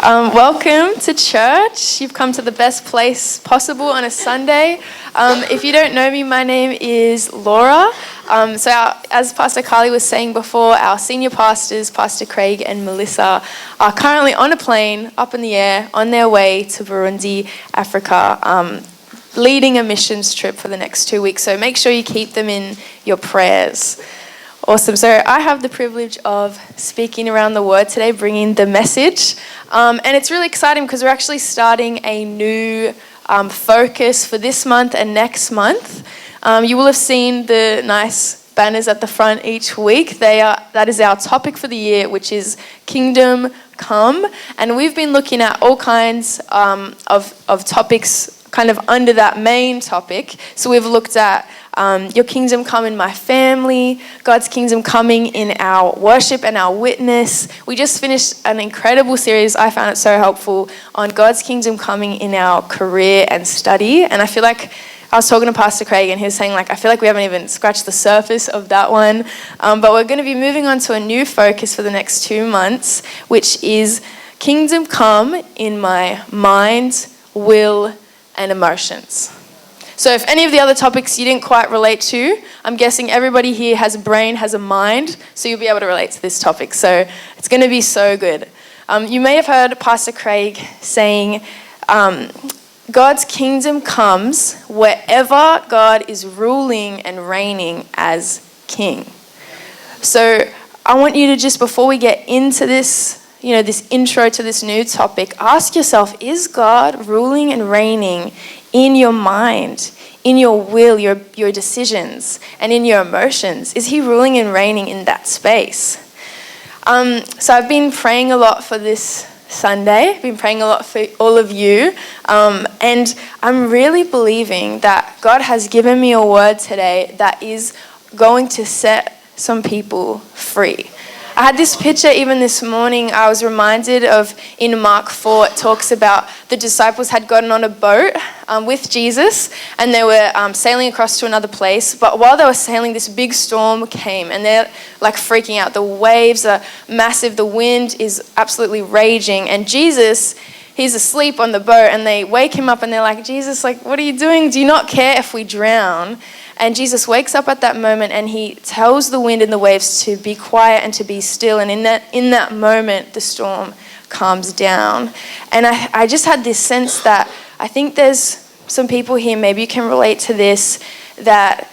Welcome to church. You've come to the best place possible on a Sunday. If you don't know me, my name is Laura. As Pastor Carly was saying before, our senior pastors, Pastor Craig and Melissa, are currently on a plane up in the air on their way to Burundi, Africa, leading a missions trip for the next 2 weeks. So make sure you keep them in your prayers. Awesome. So I have the privilege of speaking around the word today, bringing the message. And it's really exciting because we're actually starting a new focus for this month and next month. You will have seen the nice banners at the front each week. That is our topic for the year, which is Kingdom Come. And we've been looking at all kinds of topics kind of under that main topic. So we've looked at your kingdom come in my family, God's kingdom coming in our worship and our witness. We just finished an incredible series, I found it so helpful, on God's kingdom coming in our career and study. And I feel like I was talking to Pastor Craig and he was saying, I feel like we haven't even scratched the surface of that one. But we're going to be moving on to a new focus for the next 2 months, which is kingdom come in my mind, will, and emotions. So if any of the other topics you didn't quite relate to, I'm guessing everybody here has a brain, has a mind, so you'll be able to relate to this topic. So it's going to be so good. You may have heard Pastor Craig saying, God's kingdom comes wherever God is ruling and reigning as king. So I want you to just, before we get into this, this intro to this new topic, ask yourself, is God ruling and reigning in your mind, in your will, your decisions, and in your emotions? Is he ruling and reigning in that space? So I've been praying a lot for this Sunday. I've been praying a lot for all of you. And I'm really believing that God has given me a word today that is going to set some people free. I had this picture even this morning. I was reminded of in Mark 4, it talks about the disciples had gotten on a boat with Jesus and they were sailing across to another place. But while they were sailing, this big storm came and they're freaking out. The waves are massive. The wind is absolutely raging. And Jesus, he's asleep on the boat and they wake him up and they're like, Jesus, what are you doing? Do you not care if we drown? And Jesus wakes up at that moment and he tells the wind and the waves to be quiet and to be still. And in that moment, the storm calms down. And I just had this sense that I think there's some people here, maybe you can relate to this, that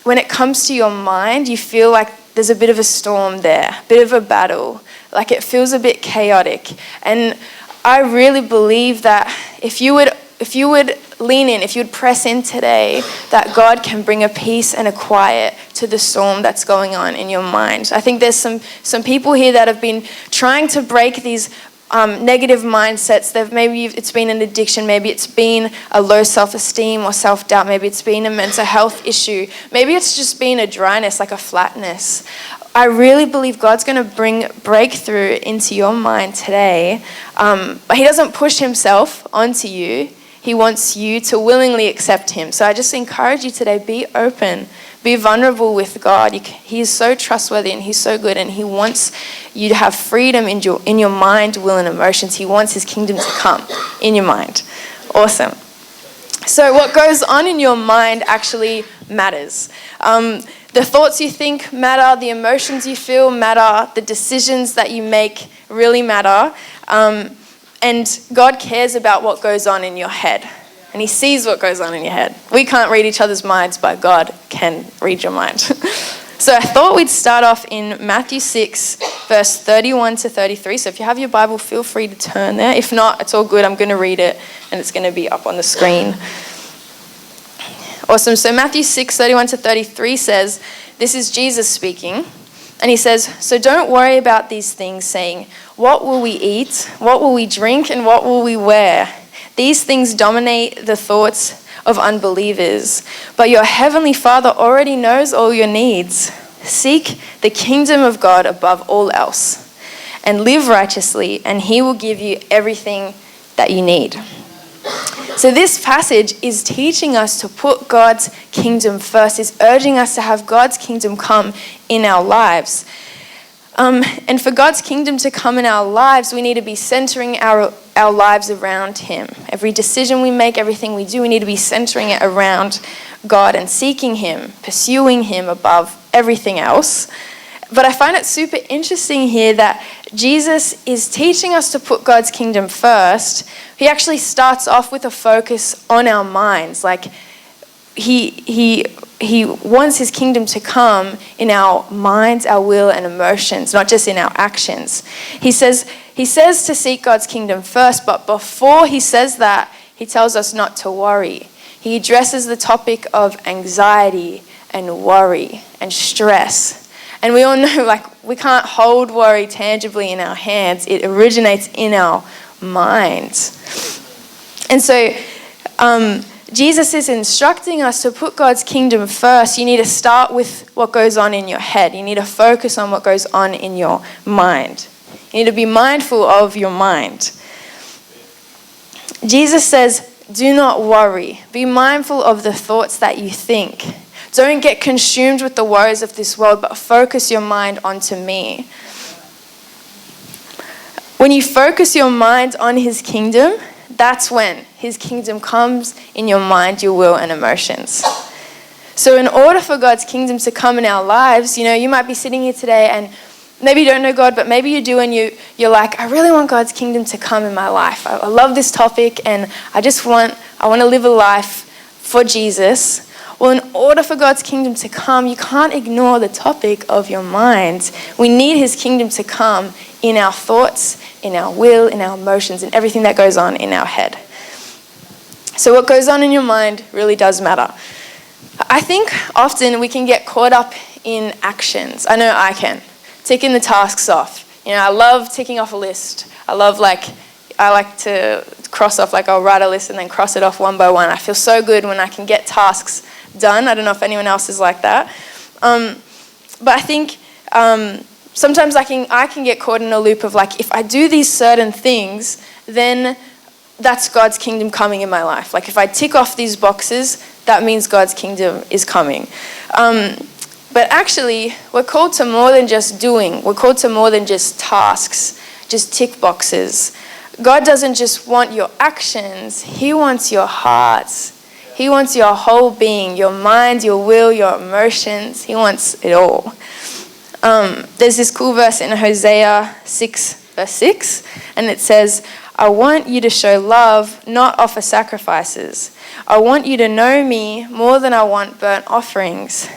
when it comes to your mind, you feel like there's a bit of a storm there, a bit of a battle, like it feels a bit chaotic. And I really believe that if you would lean in, if you would press in today, that God can bring a peace and a quiet to the storm that's going on in your mind. I think there's some people here that have been trying to break these negative mindsets. Maybe it's been an addiction, maybe it's been a low self-esteem or self-doubt, maybe it's been a mental health issue, maybe it's just been a dryness, like a flatness. I really believe God's going to bring breakthrough into your mind today, but he doesn't push himself onto you. He wants you to willingly accept him. So I just encourage you today, be open, be vulnerable with God. He is so trustworthy and he's so good and he wants you to have freedom in your mind, will, and emotions. He wants his kingdom to come in your mind. Awesome. So what goes on in your mind actually matters. The thoughts you think matter, the emotions you feel matter, the decisions that you make really matter. And God cares about what goes on in your head. And he sees what goes on in your head. We can't read each other's minds, but God can read your mind. So I thought we'd start off in Matthew 6, verse 31 to 33. So if you have your Bible, feel free to turn there. If not, it's all good. I'm going to read it, and it's going to be up on the screen. Awesome. So Matthew 6, 31 to 33 says, this is Jesus speaking. And he says, so don't worry about these things, saying, what will we eat? What will we drink? And what will we wear? These things dominate the thoughts of unbelievers. But your heavenly Father already knows all your needs. Seek the kingdom of God above all else and live righteously, and he will give you everything that you need. So this passage is teaching us to put God's kingdom first, is urging us to have God's kingdom come in our lives. And for God's kingdom to come in our lives, we need to be centering our lives around Him. Every decision we make, everything we do, we need to be centering it around God and seeking Him, pursuing Him above everything else. But I find it super interesting here that Jesus is teaching us to put God's kingdom first. He actually starts off with a focus on our minds. Like he wants His kingdom to come in our minds, our will, and emotions, not just in our actions. He says to seek God's kingdom first, but before He says that, He tells us not to worry. He addresses the topic of anxiety and worry and stress. And we all know, like, we can't hold worry tangibly in our hands. It originates in our minds. And so Jesus is instructing us to put God's kingdom first. You need to start with what goes on in your head. You need to focus on what goes on in your mind. You need to be mindful of your mind. Jesus says, do not worry. Be mindful of the thoughts that you think. Don't get consumed with the worries of this world, but focus your mind onto me. When you focus your mind on His kingdom, that's when His kingdom comes in your mind, your will, and emotions. So in order for God's kingdom to come in our lives, you might be sitting here today and maybe you don't know God, but maybe you do, and you're like, I really want God's kingdom to come in my life. I love this topic, and I want to live a life for Jesus. Well, in order for God's kingdom to come, you can't ignore the topic of your mind. We need His kingdom to come in our thoughts, in our will, in our emotions, in everything that goes on in our head. So what goes on in your mind really does matter. I think often we can get caught up in actions. I know I can. Ticking the tasks off. I love ticking off a list. I like to cross off, like I'll write a list and then cross it off one by one. I feel so good when I can get tasks done. I don't know if anyone else is like that. But I think sometimes I can get caught in a loop of, like, if I do these certain things, then that's God's kingdom coming in my life. Like, if I tick off these boxes, that means God's kingdom is coming. But actually, we're called to more than just doing. We're called to more than just tasks, just tick boxes. God doesn't just want your actions. He wants your hearts. He wants your whole being, your mind, your will, your emotions. He wants it all. There's this cool verse in Hosea 6, verse 6, and it says, I want you to show love, not offer sacrifices. I want you to know me more than I want burnt offerings.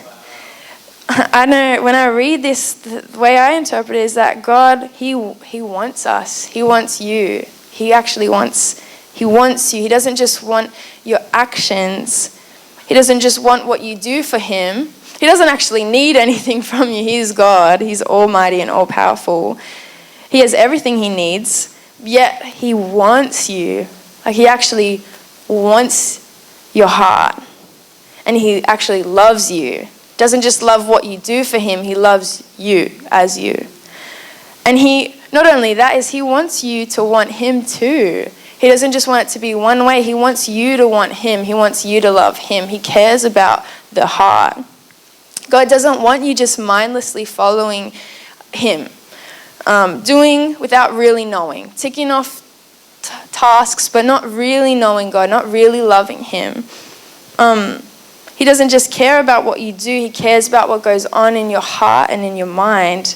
I know when I read this, the way I interpret it is that God, He wants us. He wants you. He wants you. He doesn't just want your actions. He doesn't just want what you do for Him. He doesn't actually need anything from you. He's God. He's almighty and all-powerful. He has everything He needs, yet He wants you. Like, He actually wants your heart. And He actually loves you. Doesn't just love what you do for Him, He loves you as you. And He, not only that, is He wants you to want Him too. He doesn't just want it to be one way. He wants you to want Him. He wants you to love Him. He cares about the heart. God doesn't want you just mindlessly following Him, doing without really knowing, ticking off tasks, but not really knowing God, not really loving Him. He doesn't just care about what you do. He cares about what goes on in your heart and in your mind.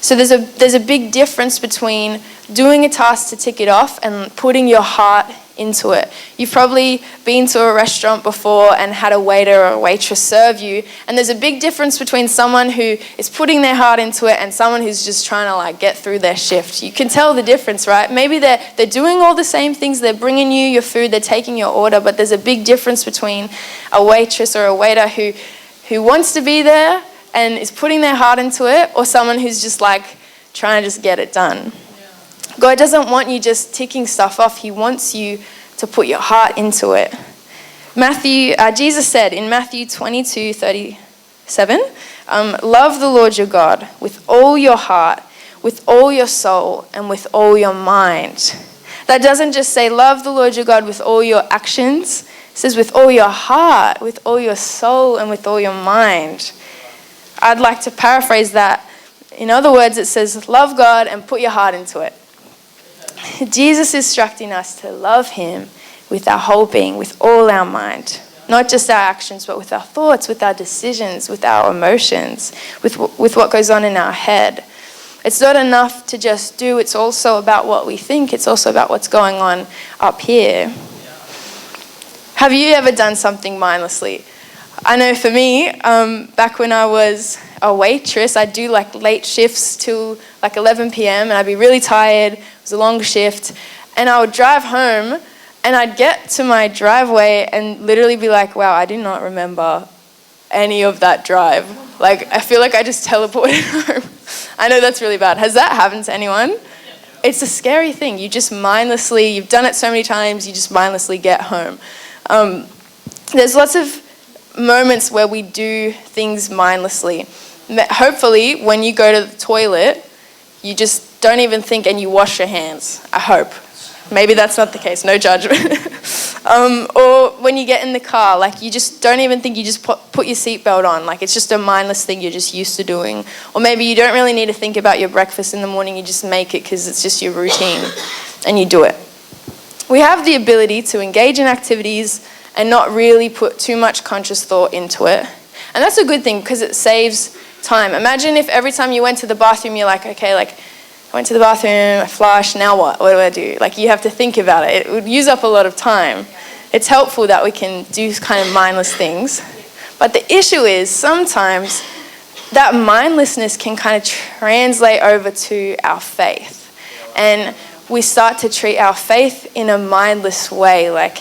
So there's a big difference between doing a task to tick it off and putting your heart into it. You've probably been to a restaurant before and had a waiter or a waitress serve you, and there's a big difference between someone who is putting their heart into it and someone who's just trying to, like, get through their shift. You can tell the difference, right? Maybe they're doing all the same things. They're bringing you your food, they're taking your order, but there's a big difference between a waitress or a waiter who wants to be there and is putting their heart into it, or someone who's just, like, trying to just get it done. God doesn't want you just ticking stuff off. He wants you to put your heart into it. Jesus said in Matthew 22:37, love the Lord your God with all your heart, with all your soul, and with all your mind. That doesn't just say love the Lord your God with all your actions. It says with all your heart, with all your soul, and with all your mind. I'd like to paraphrase that In other words, it says, love God and put your heart into it. Jesus is instructing us to love him with our whole being, with all our mind. Not just our actions, but with our thoughts, with our decisions, with our emotions, with what goes on in our head. It's not enough to just do. It's also about what we think. It's also about what's going on up here. Have you ever done something mindlessly? I know for me, back when I was a waitress, I'd do like late shifts till like 11 p.m. and I'd be really tired. It was a long shift. And I would drive home and I'd get to my driveway and literally be like, wow, I do not remember any of that drive. Like, I feel like I just teleported home. I know that's really bad. Has that happened to anyone? It's a scary thing. You just mindlessly, you've done it so many times, you just mindlessly get home. There's lots of moments where we do things mindlessly. Hopefully, when you go to the toilet, you just don't even think and you wash your hands. I hope. Maybe that's not the case, no judgment. Or when you get in the car, like you just don't even think, you just put your seatbelt on. Like it's just a mindless thing you're just used to doing. Or maybe you don't really need to think about your breakfast in the morning, you just make it because it's just your routine and you do it. We have the ability to engage in activities and not really put too much conscious thought into it. And that's a good thing because it saves time. Imagine if every time you went to the bathroom, you're like, okay, like I went to the bathroom, I flushed, now what? What do I do? Like you have to think about it. It would use up a lot of time. It's helpful that we can do kind of mindless things. But the issue is sometimes that mindlessness can kind of translate over to our faith. And we start to treat our faith in a mindless way. Like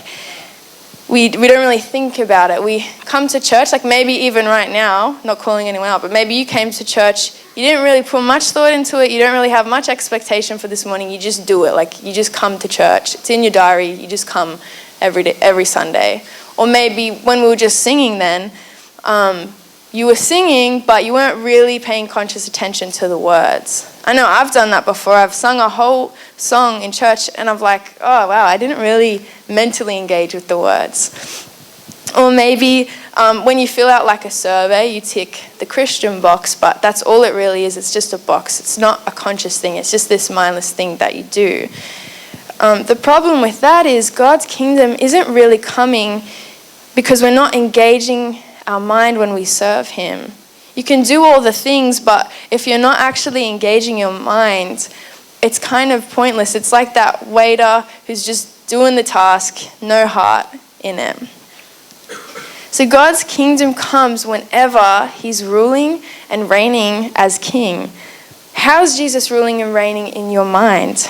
we don't really think about it. We come to church, like maybe even right now, not calling anyone out, but maybe you came to church, you didn't really put much thought into it, you don't really have much expectation for this morning, you just do it. Like you just come to church. It's in your diary, you just come every day, every Sunday. Or maybe when we were just singing then, you were singing, but you weren't really paying conscious attention to the words. I know I've done that before. I've sung a whole song in church and I'm like, oh wow, I didn't really mentally engage with the words. Or maybe when you fill out like a survey, you tick the Christian box, but that's all it really is. It's just a box. It's not a conscious thing. It's just this mindless thing that you do. The problem with that is God's kingdom isn't really coming because we're not engaging our mind when we serve him. You can do all the things, but if you're not actually engaging your mind, it's kind of pointless. It's like that waiter who's just doing the task, no heart in it. So God's kingdom comes whenever he's ruling and reigning as king. How's Jesus ruling and reigning in your mind,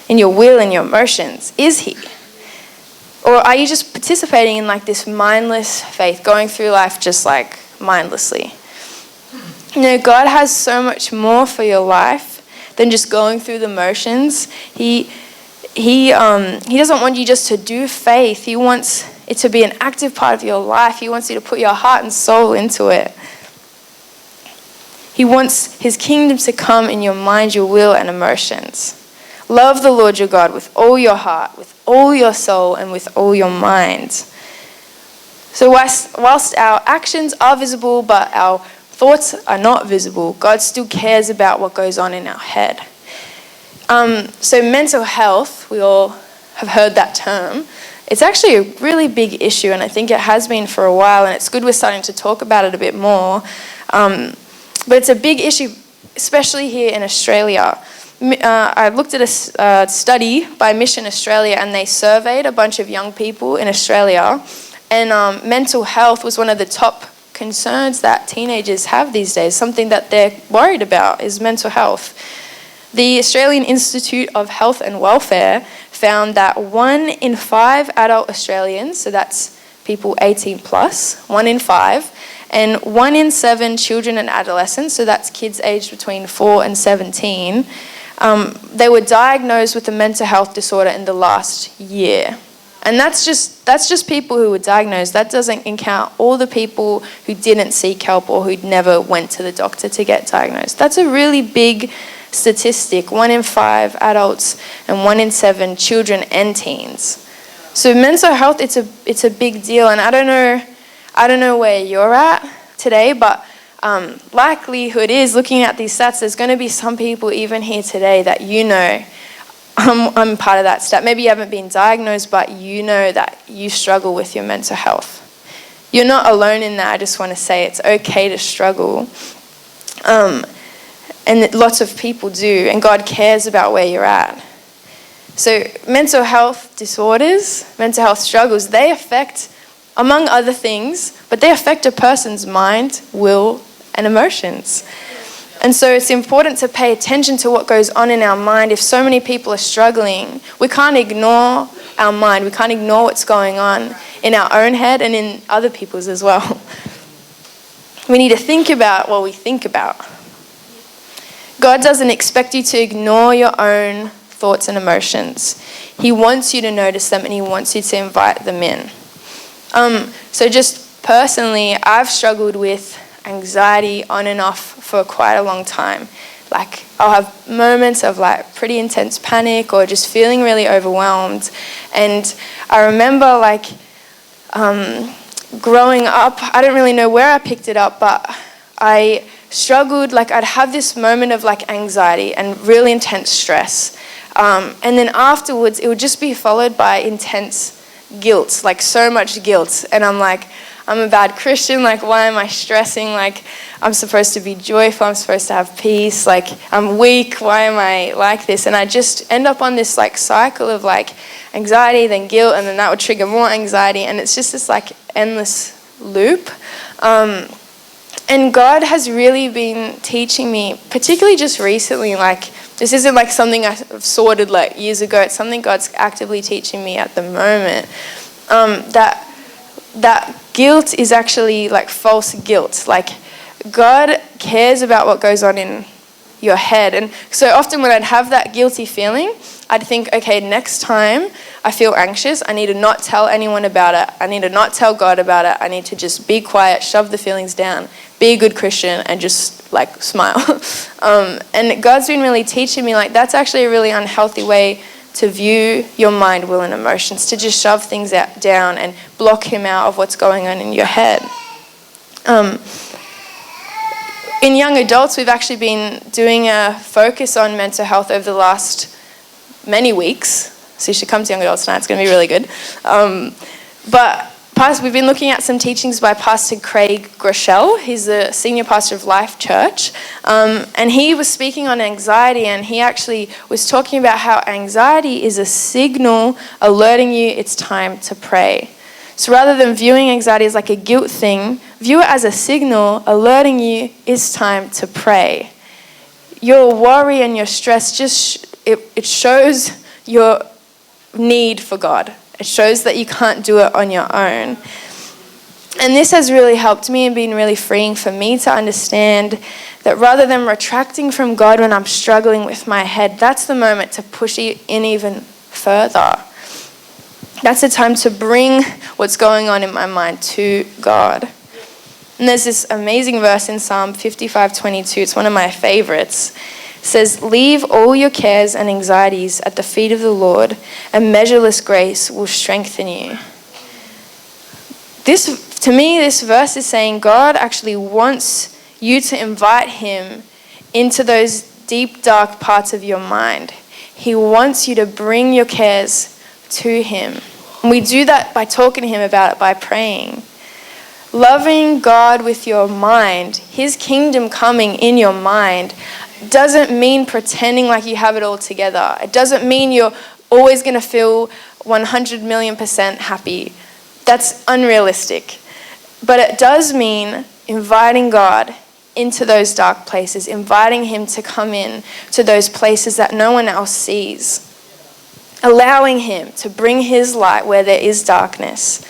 in your will, in your emotions? Is he? Or are you just participating in like this mindless faith, going through life just like mindlessly? You know, God has so much more for your life than just going through the motions. He doesn't want you just to do faith. He wants it to be an active part of your life. He wants you to put your heart and soul into it. He wants his kingdom to come in your mind, your will, and emotions. Love the Lord your God with all your heart, with all your soul, and with all your mind. So whilst our actions are visible, but our thoughts are not visible, God still cares about what goes on in our head. So mental health, we all have heard that term. It's actually a really big issue, and I think it has been for a while, and it's good we're starting to talk about it a bit more. But it's a big issue, especially here in Australia. I looked at a study by Mission Australia, and they surveyed a bunch of young people in Australia, and mental health was one of the top concerns that teenagers have these days. Something that they're worried about is mental health. The Australian Institute of Health and Welfare found that 1 in 5 adult Australians, so that's people 18 plus, 1 in 5, and 1 in 7 children and adolescents, so that's kids aged between 4 and 17, they were diagnosed with a mental health disorder in the last year. And that's just people who were diagnosed. That doesn't count all the people who didn't seek help or who never went to the doctor to get diagnosed. That's a really big statistic. 1 in 5 adults and 1 in 7 children and teens. So mental health, it's a big deal. And I don't know where you're at today, but likelihood is, looking at these stats, there's going to be some people even here today that I'm part of that stat. Maybe you haven't been diagnosed, but you know that you struggle with your mental health. You're not alone in that. I just want to say it's okay to struggle. And lots of people do, and God cares about where you're at. So mental health disorders, mental health struggles, they affect, among other things, but they affect a person's mind, will, and emotions. And so it's important to pay attention to what goes on in our mind. If so many people are struggling, we can't ignore our mind. We can't ignore what's going on in our own head and in other people's as well. We need to think about what we think about. God doesn't expect you to ignore your own thoughts and emotions. He wants you to notice them, and he wants you to invite them in. So just personally, I've struggled with anxiety on and off for quite a long time. Like, I'll have moments of like pretty intense panic or just feeling really overwhelmed. And I remember growing up, I don't really know where I picked it up, but I struggled, I'd have this moment of anxiety and really intense stress. And then afterwards, it would just be followed by intense guilt, so much guilt. And I'm I'm a bad Christian, why am I stressing? I'm supposed to be joyful, I'm supposed to have peace, I'm weak, why am I like this? And I just end up on this cycle of anxiety, then guilt, and then that would trigger more anxiety, and it's just this endless loop. And God has really been teaching me, particularly just recently, this isn't something I've sorted years ago, it's something God's actively teaching me at the moment, that guilt is actually false guilt. God cares about what goes on in your head. And so often when I'd have that guilty feeling, I'd think, okay, next time I feel anxious, I need to not tell anyone about it. I need to not tell God about it. I need to just be quiet, shove the feelings down, be a good Christian, and just smile. And God's been really teaching me that's actually a really unhealthy way to view your mind, will, and emotions, to just shove things down and block him out of what's going on in your head. In young adults, we've actually been doing a focus on mental health over the last many weeks. So you should come to young adults tonight, it's going to be really good. But we've been looking at some teachings by Pastor Craig Groeschel. He's the senior pastor of INChurch. And he was speaking on anxiety, and he actually was talking about how anxiety is a signal alerting you it's time to pray. So rather than viewing anxiety as a guilt thing, view it as a signal alerting you it's time to pray. Your worry and your stress it shows your need for God. It shows that you can't do it on your own. And this has really helped me and been really freeing for me to understand that rather than retracting from God when I'm struggling with my head, that's the moment to push it in even further. That's the time to bring what's going on in my mind to God. And there's this amazing verse in Psalm 55:22. It's one of my favorites. It says, "Leave all your cares and anxieties at the feet of the Lord, and measureless grace will strengthen you." To me, this verse is saying God actually wants you to invite him into those deep, dark parts of your mind. He wants you to bring your cares to him. And we do that by talking to him about it, by praying. Loving God with your mind, his kingdom coming in your mind, doesn't mean pretending like you have it all together. It doesn't mean you're always going to feel 100 million% happy. That's unrealistic. But it does mean inviting God into those dark places, inviting him to come in to those places that no one else sees, allowing him to bring his light where there is darkness.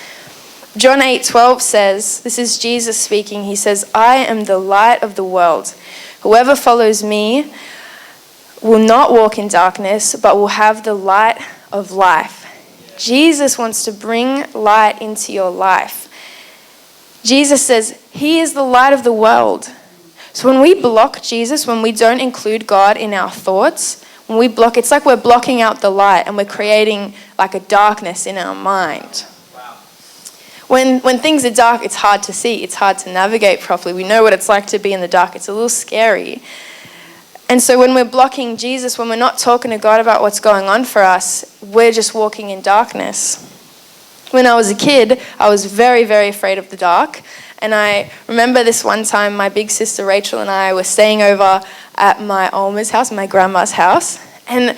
John 8:12 says, this is Jesus speaking, he says, "I am the light of the world. Whoever follows me will not walk in darkness, but will have the light of life." Jesus wants to bring light into your life. Jesus says he is the light of the world. So when we block Jesus, when we don't include God in our thoughts, when we block, it's like we're blocking out the light and we're creating a darkness in our mind. When things are dark, it's hard to see. It's hard to navigate properly. We know what it's like to be in the dark. It's a little scary. And so when we're blocking Jesus, when we're not talking to God about what's going on for us, we're just walking in darkness. When I was a kid, I was very, very afraid of the dark. And I remember this one time, my big sister Rachel and I were staying over at my Olma's house, my grandma's house. And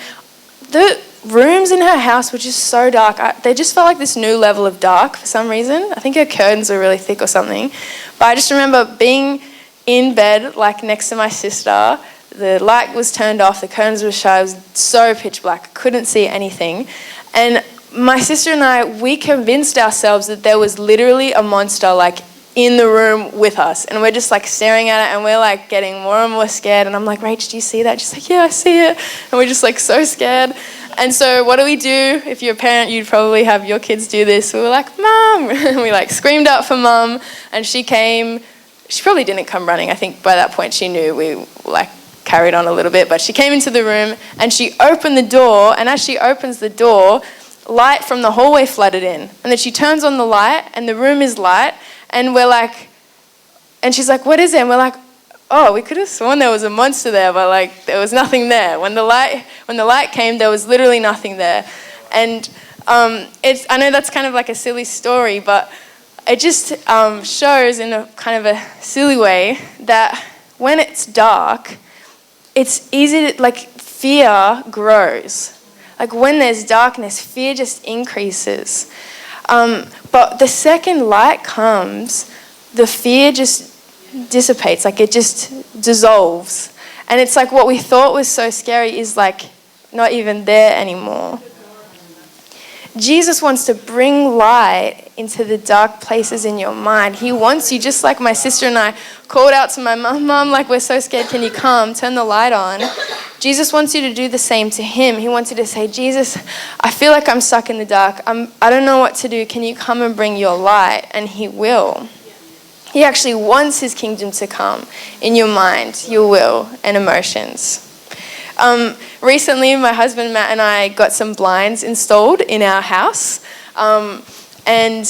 the rooms in her house were just so dark. They just felt like this new level of dark for some reason. I think her curtains were really thick or something. But I just remember being in bed, like next to my sister. The light was turned off, the curtains were shut. It was so pitch black. I couldn't see anything. And my sister and I, we convinced ourselves that there was literally a monster like in the room with us, and we're just like staring at it, and we're like getting more and more scared. And I'm like, Rach, do you see that? She's like, yeah, I see it. And we're just like so scared. And so what do? If you're a parent, you'd probably have your kids do this. We were like, Mom. And we like screamed out for Mum, and she came. She probably didn't come running. I think by that point she knew. We like carried on a little bit, but she came into the room and she opened the door, and as she opens the door, light from the hallway flooded in. And then she turns on the light and the room is light. And we're like, and she's like, what is it? And we're like, oh, we could have sworn there was a monster there, but like there was nothing there. When the light came, there was literally nothing there. And I know that's kind of like a silly story, but it just shows in a kind of a silly way that when it's dark, it's easy to, like, fear grows. Like when there's darkness, fear just increases. But the second light comes, the fear just dissipates, like it just dissolves. And it's like what we thought was so scary is like not even there anymore. Jesus wants to bring light into the dark places in your mind. He wants you, just like my sister and I called out to my mum, like, we're so scared, can you come, turn the light on. Jesus wants you to do the same to him. He wants you to say, Jesus, I feel like I'm stuck in the dark. I don't know what to do. Can you come and bring your light? And he will. He actually wants his kingdom to come in your mind, your will, and emotions. Recently, my husband Matt and I got some blinds installed in our house, and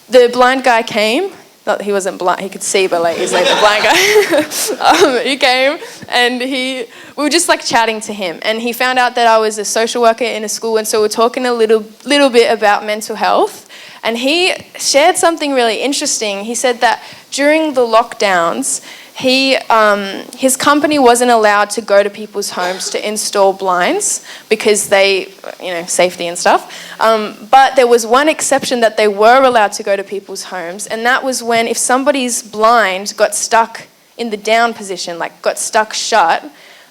the blind guy came. Not he wasn't blind, he could see, but like he's like the blind guy. He came and we were just like chatting to him, and he found out that I was a social worker in a school, and so we're talking a little bit about mental health. And he shared something really interesting. He said that during the lockdowns, his company wasn't allowed to go to people's homes to install blinds because they, safety and stuff. But there was one exception that they were allowed to go to people's homes, and that was when if somebody's blind got stuck in the down position, like got stuck shut,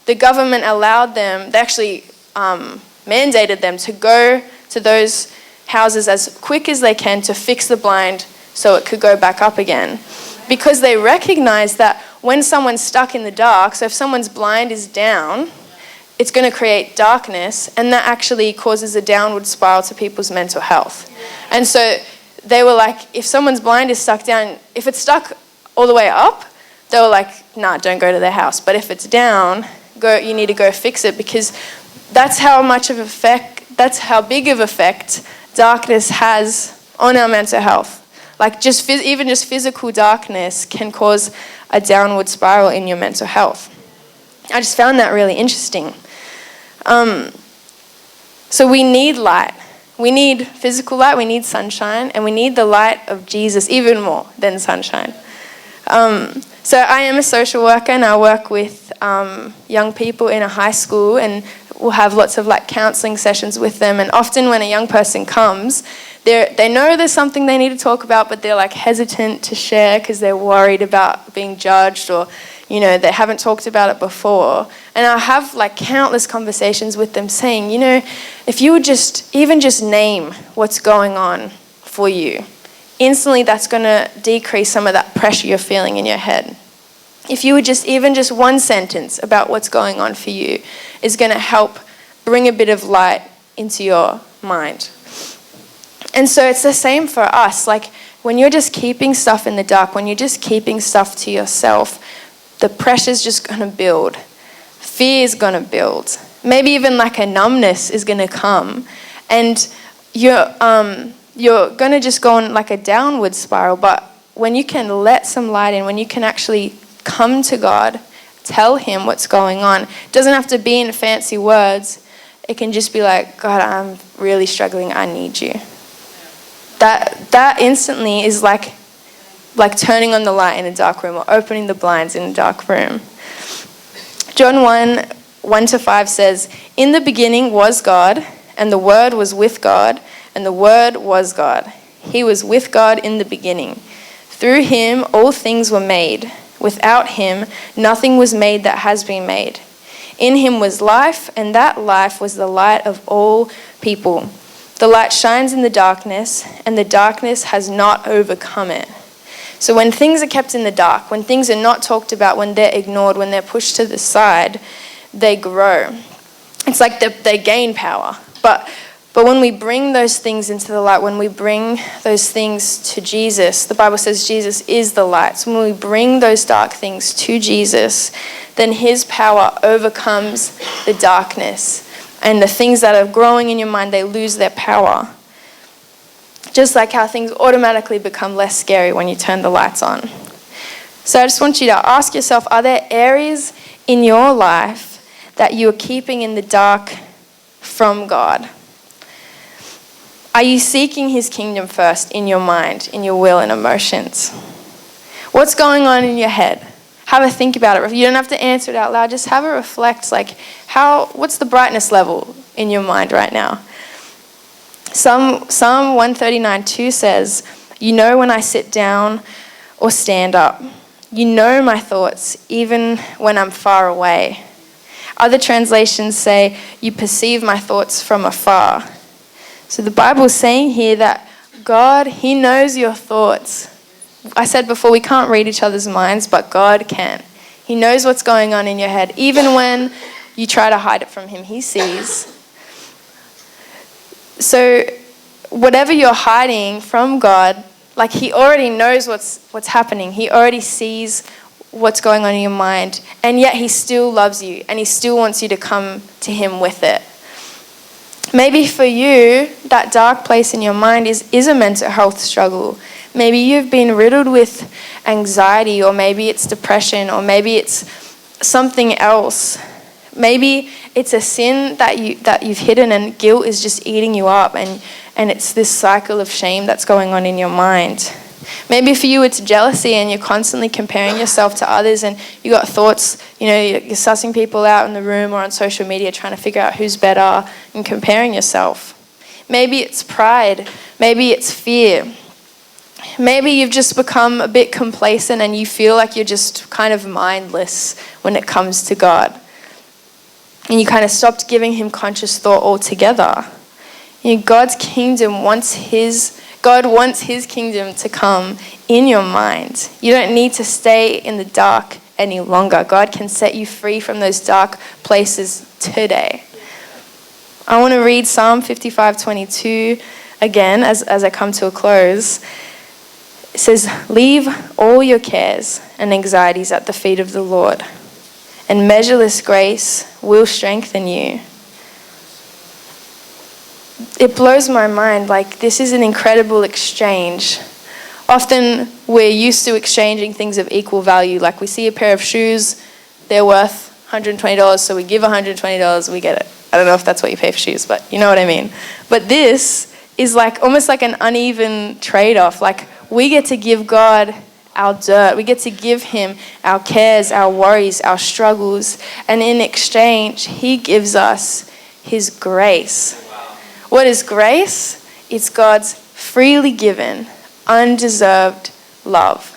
the government allowed them, they actually mandated them to go to those houses as quick as they can to fix the blind so it could go back up again. Because they recognize that when someone's stuck in the dark, so if someone's blind is down, it's going to create darkness, and that actually causes a downward spiral to people's mental health. And so they were like, if someone's blind is stuck down, if it's stuck all the way up, they were like, nah, don't go to their house. But if it's down, you need to go fix it, because that's how big of effect darkness has on our mental health. Like even just physical darkness can cause a downward spiral in your mental health. I just found that really interesting. So we need light. We need physical light, we need sunshine, and we need the light of Jesus even more than sunshine. So I am a social worker, and I work with young people in a high school, and we'll have lots of like counselling sessions with them. And often when a young person comes, they know there's something they need to talk about, but they're like hesitant to share because they're worried about being judged, or they haven't talked about it before. And I have like countless conversations with them saying, if you would just name what's going on for you, instantly that's going to decrease some of that pressure you're feeling in your head. If you would just one sentence about what's going on for you is going to help bring a bit of light into your mind. And so it's the same for us. Like when you're just keeping stuff in the dark, when you're just keeping stuff to yourself, the pressure's just going to build. Fear is going to build. Maybe even like a numbness is going to come. And you're going to just go on like a downward spiral. But when you can let some light in, when you can actually come to God, tell him what's going on, it doesn't have to be in fancy words. It can just be like, God, I'm really struggling. I need you. That instantly is like turning on the light in a dark room or opening the blinds in a dark room. John 1:1-5 says, "In the beginning was God, and the Word was with God, and the Word was God. He was with God in the beginning. Through him all things were made. Without him nothing was made that has been made. In him was life, and that life was the light of all people. The light shines in the darkness, and the darkness has not overcome it." So when things are kept in the dark, when things are not talked about, when they're ignored, when they're pushed to the side, they grow. It's like they gain power. But when we bring those things into the light, when we bring those things to Jesus, the Bible says Jesus is the light. So when we bring those dark things to Jesus, then his power overcomes the darkness. And the things that are growing in your mind, they lose their power. Just like how things automatically become less scary when you turn the lights on. So I just want you to ask yourself, are there areas in your life that you are keeping in the dark from God? Are you seeking his kingdom first in your mind, in your will and emotions? What's going on in your head? Have a think about it. You don't have to answer it out loud. Just have a reflect, like what's the brightness level in your mind right now? Psalm 139:2 says, "You know when I sit down or stand up. You know my thoughts even when I'm far away." Other translations say, "You perceive my thoughts from afar." So the Bible is saying here that God, he knows your thoughts. I said before, we can't read each other's minds, but God can. He knows what's going on in your head. Even when you try to hide it from him, he sees. So whatever you're hiding from God, like he already knows what's happening. He already sees what's going on in your mind. And yet he still loves you and he still wants you to come to him with it. Maybe for you, that dark place in your mind is a mental health struggle. Maybe you've been riddled with anxiety, or maybe it's depression, or maybe it's something else. Maybe it's a sin that you've hidden and guilt is just eating you up, and it's this cycle of shame that's going on in your mind. Maybe for you it's jealousy and you're constantly comparing yourself to others, and you got thoughts, you're sussing people out in the room or on social media trying to figure out who's better and comparing yourself. Maybe it's pride. Maybe it's fear. Maybe you've just become a bit complacent and you feel like you're just kind of mindless when it comes to God. And you kind of stopped giving him conscious thought altogether. God wants his kingdom to come in your mind. You don't need to stay in the dark any longer. God can set you free from those dark places today. I want to read Psalm 55:22 again as I come to a close. It says, "Leave all your cares and anxieties at the feet of the Lord, and measureless grace will strengthen you." It blows my mind. Like, this is an incredible exchange. Often we're used to exchanging things of equal value. Like, we see a pair of shoes, they're worth $120, so we give $120, we get it. I don't know if that's what you pay for shoes, but you know what I mean. But this is like almost like an uneven trade-off. Like, we get to give God our dirt. We get to give him our cares, our worries, our struggles. And in exchange, he gives us his grace. What is grace? It's God's freely given, undeserved love.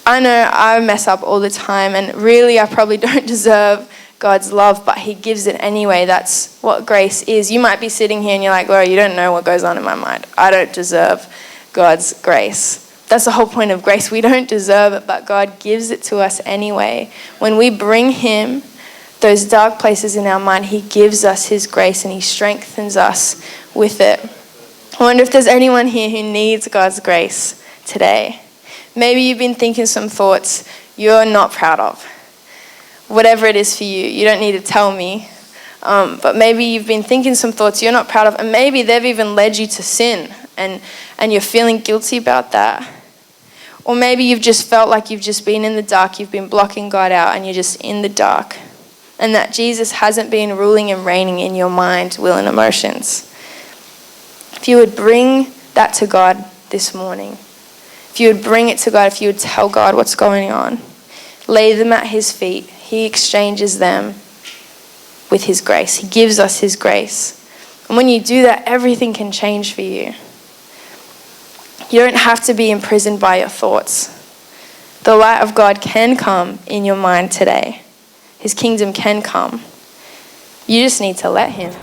I know I mess up all the time, and really I probably don't deserve God's love, but he gives it anyway. That's what grace is. You might be sitting here and you're like, "Laura, you don't know what goes on in my mind. I don't deserve God's grace." That's the whole point of grace. We don't deserve it, but God gives it to us anyway. When we bring him those dark places in our mind, he gives us his grace and he strengthens us with it. I wonder if there's anyone here who needs God's grace today. Maybe you've been thinking some thoughts you're not proud of. Whatever it is for you, you don't need to tell me. But maybe you've been thinking some thoughts you're not proud of, and maybe they've even led you to sin, and you're feeling guilty about that. Or maybe you've just felt like you've just been in the dark, you've been blocking God out, and you're just in the dark, and that Jesus hasn't been ruling and reigning in your mind, will, and emotions. If you would bring that to God this morning, if you would bring it to God, if you would tell God what's going on, lay them at his feet, he exchanges them with his grace. He gives us his grace. And when you do that, everything can change for you. You don't have to be imprisoned by your thoughts. The light of God can come in your mind today. His kingdom can come. You just need to let him.